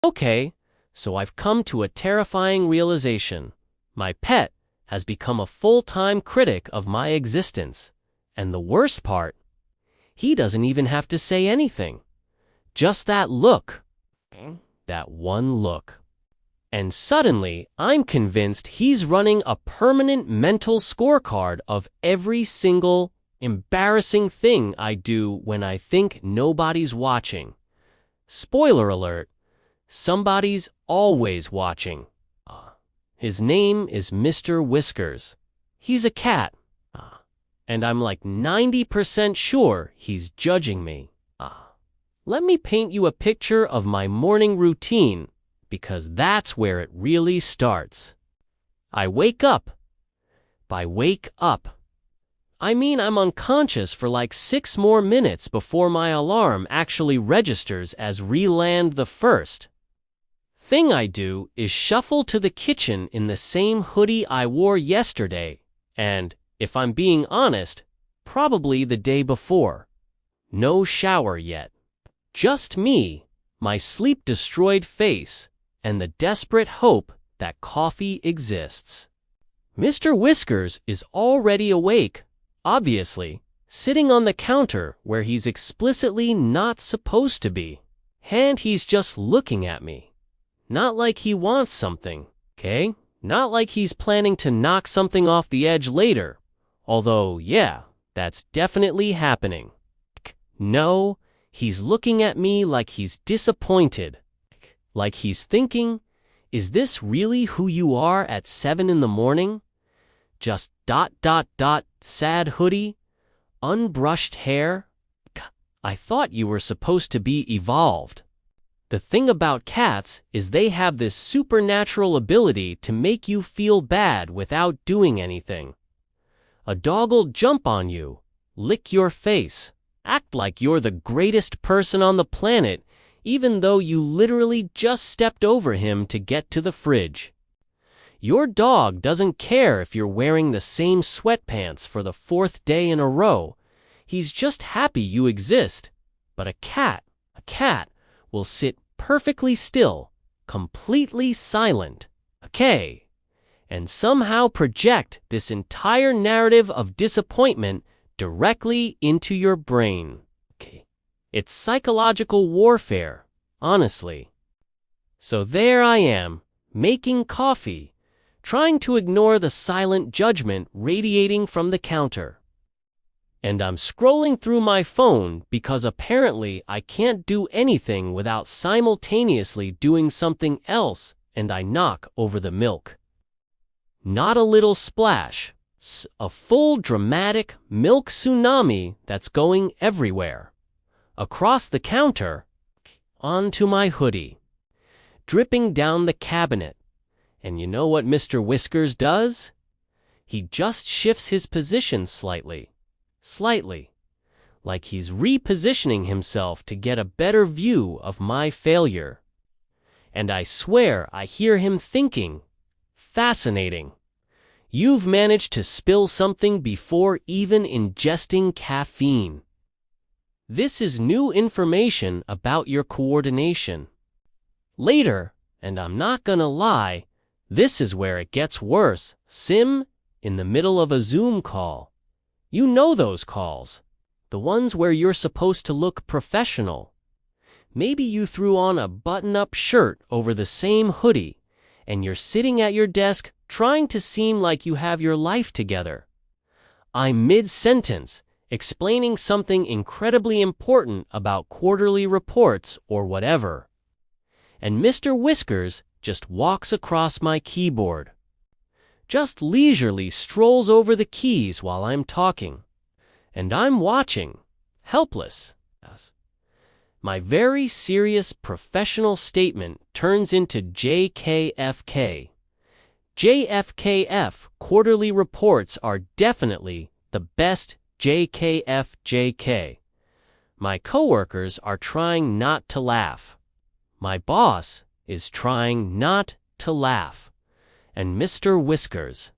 Okay, so I've come to a terrifying realization. My pet has become a full-time critic of my existence. And the worst part, he doesn't even have to say anything. Just that look. That one look. And suddenly, I'm convinced he's running a permanent mental scorecard of every single embarrassing thing I do when I think nobody's watching. Spoiler alert, somebody's always watching. His name is Mr. Whiskers. He's a cat. And I'm like 90% sure he's judging me. Let me paint you a picture of my morning routine, because that's where it really starts. I wake up. By wake up, I mean I'm unconscious for like 6 more minutes before my alarm actually registers as re-land the first. Thing I do is shuffle to the kitchen in the same hoodie I wore yesterday, and, if I'm being honest, probably the day before. No shower yet. Just me, my sleep-destroyed face, and the desperate hope that coffee exists. Mr. Whiskers is already awake, obviously, sitting on the counter where he's explicitly not supposed to be. And he's just looking at me. Not like he wants something, okay? Not like he's planning to knock something off the edge later. Although, yeah, that's definitely happening. No, he's looking at me like he's disappointed. Like he's thinking, is this really who you are at 7 in the morning? Just ... sad hoodie? Unbrushed hair? I thought you were supposed to be evolved. The thing about cats is they have this supernatural ability to make you feel bad without doing anything. A dog'll jump on you, lick your face, act like you're the greatest person on the planet, even though you literally just stepped over him to get to the fridge. Your dog doesn't care if you're wearing the same sweatpants for the 4th day in a row. He's just happy you exist. But a cat will sit perfectly still, completely silent, okay, and somehow project this entire narrative of disappointment directly into your brain. Okay. It's psychological warfare, honestly. So there I am, making coffee, trying to ignore the silent judgment radiating from the counter. And I'm scrolling through my phone because apparently I can't do anything without simultaneously doing something else, and I knock over the milk. Not a little splash, a full dramatic milk tsunami that's going everywhere. Across the counter, onto my hoodie, dripping down the cabinet. And you know what Mr. Whiskers does? He just shifts his position slightly, like he's repositioning himself to get a better view of my failure. And I swear I hear him thinking, fascinating. You've managed to spill something before even ingesting caffeine. This is new information about your coordination. Later, and I'm not gonna lie, this is where it gets worse. Sim, in the middle of a Zoom call. You know those calls. The ones where you're supposed to look professional. Maybe you threw on a button-up shirt over the same hoodie, and you're sitting at your desk trying to seem like you have your life together. I'm mid-sentence, explaining something incredibly important about quarterly reports or whatever. And Mr. Whiskers just walks across my keyboard. Just leisurely strolls over the keys while I'm talking. And I'm watching, helpless. My very serious professional statement turns into JKFK. JFKF quarterly reports are definitely the best JKFJK. My coworkers are trying not to laugh. My boss is trying not to laugh. And Mr. Whiskers,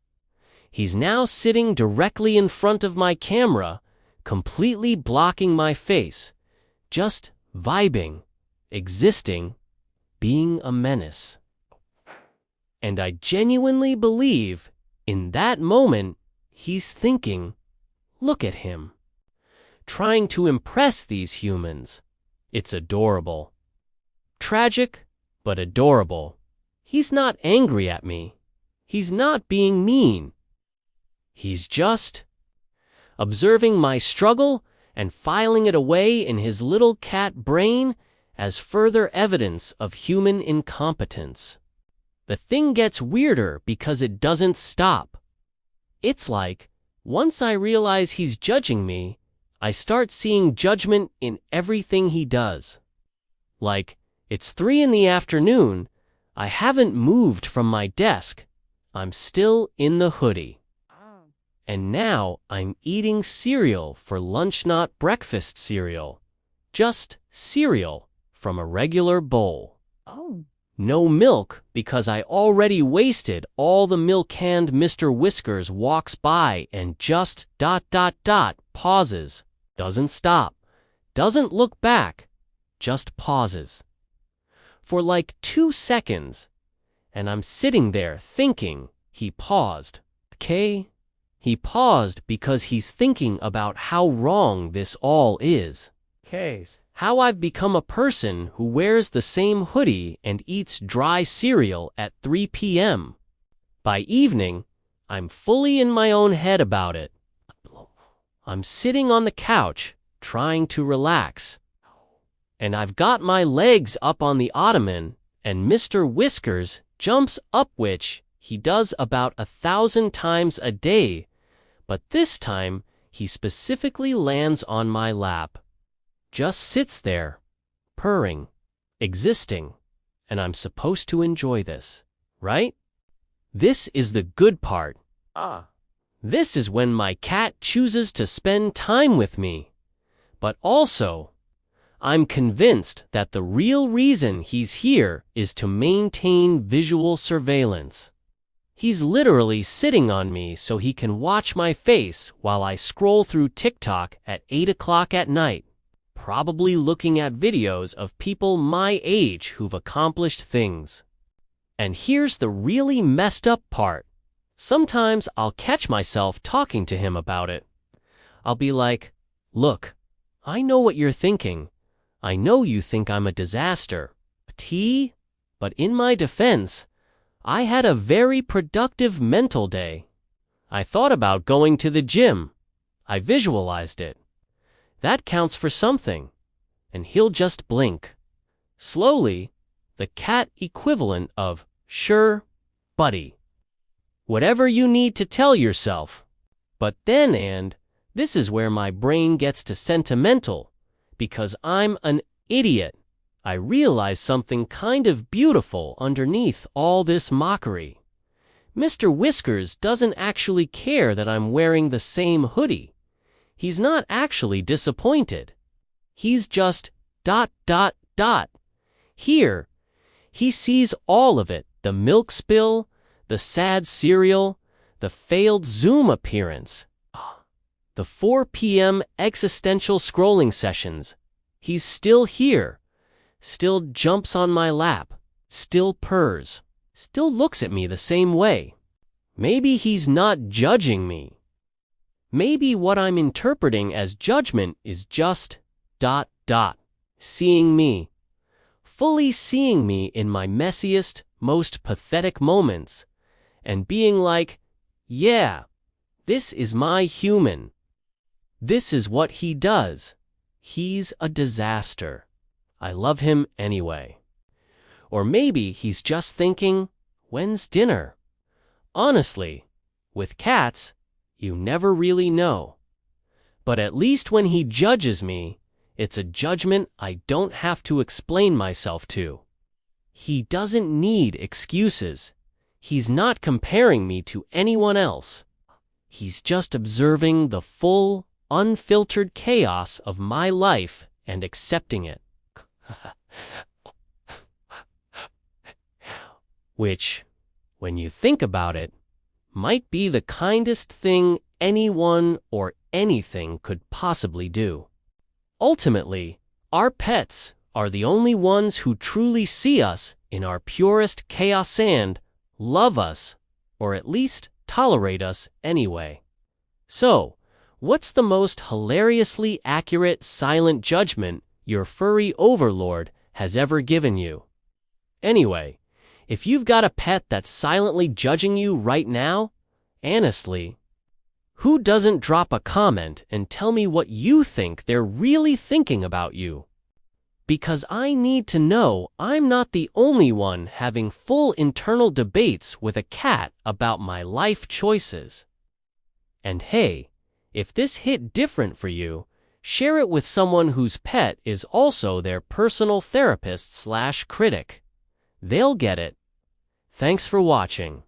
he's now sitting directly in front of my camera, completely blocking my face, just vibing, existing, being a menace. And I genuinely believe, in that moment, he's thinking, look at him, trying to impress these humans. It's adorable. Tragic, but adorable. He's not angry at me. He's not being mean. He's just observing my struggle and filing it away in his little cat brain as further evidence of human incompetence. The thing gets weirder because it doesn't stop. It's like, once I realize he's judging me, I start seeing judgment in everything he does. Like, it's 3 p.m, I haven't moved from my desk. I'm still in the hoodie. And now I'm eating cereal for lunch, not breakfast cereal. Just cereal from a regular bowl. No milk because I already wasted all the milk, and Mr. Whiskers walks by and just ... pauses. Doesn't stop. Doesn't look back. Just pauses. For like 2 seconds. And I'm sitting there thinking he paused. Okay? He paused because he's thinking about how wrong this all is. How I've become a person who wears the same hoodie and eats dry cereal at 3 p.m. By evening, I'm fully in my own head about it. I'm sitting on the couch, trying to relax. And I've got my legs up on the ottoman, and Mr. Whiskers jumps up, which he does about 1,000 times a day, but this time he specifically lands on my lap. Just sits there, purring, existing, and I'm supposed to enjoy this, right? This is the good part. This is when my cat chooses to spend time with me. But also, I'm convinced that the real reason he's here is to maintain visual surveillance. He's literally sitting on me so he can watch my face while I scroll through TikTok at 8 o'clock at night, probably looking at videos of people my age who've accomplished things. And here's the really messed up part. Sometimes I'll catch myself talking to him about it. I'll be like, look, I know what you're thinking. I know you think I'm a disaster. But in my defense, I had a very productive mental day. I thought about going to the gym. I visualized it. That counts for something. And he'll just blink. Slowly, the cat equivalent of, sure, buddy. Whatever you need to tell yourself. But then, and this is where my brain gets to sentimental, because I'm an idiot. I realize something kind of beautiful underneath all this mockery. Mr. Whiskers doesn't actually care that I'm wearing the same hoodie. He's not actually disappointed. He's just ... Here, he sees all of it, the milk spill, the sad cereal, the failed Zoom appearance, the 4 p.m. existential scrolling sessions. He's still here. Still jumps on my lap, still purrs, still looks at me the same way. Maybe he's not judging me. Maybe what I'm interpreting as judgment is just ... seeing me. Fully seeing me in my messiest, most pathetic moments, and being like, yeah, this is my human. This is what he does. He's a disaster. I love him anyway. Or maybe he's just thinking, when's dinner? Honestly, with cats, you never really know. But at least when he judges me, it's a judgment I don't have to explain myself to. He doesn't need excuses. He's not comparing me to anyone else. He's just observing the full, unfiltered chaos of my life and accepting it. Which, when you think about it, might be the kindest thing anyone or anything could possibly do. Ultimately, our pets are the only ones who truly see us in our purest chaos and love us, or at least tolerate us anyway. So, what's the most hilariously accurate silent judgment your furry overlord has ever given you? Anyway, if you've got a pet that's silently judging you right now, honestly, who doesn't drop a comment and tell me what you think they're really thinking about you? Because I need to know I'm not the only one having full internal debates with a cat about my life choices. And hey, if this hit different for you, share it with someone whose pet is also their personal therapist/critic. They'll get it. Thanks for watching.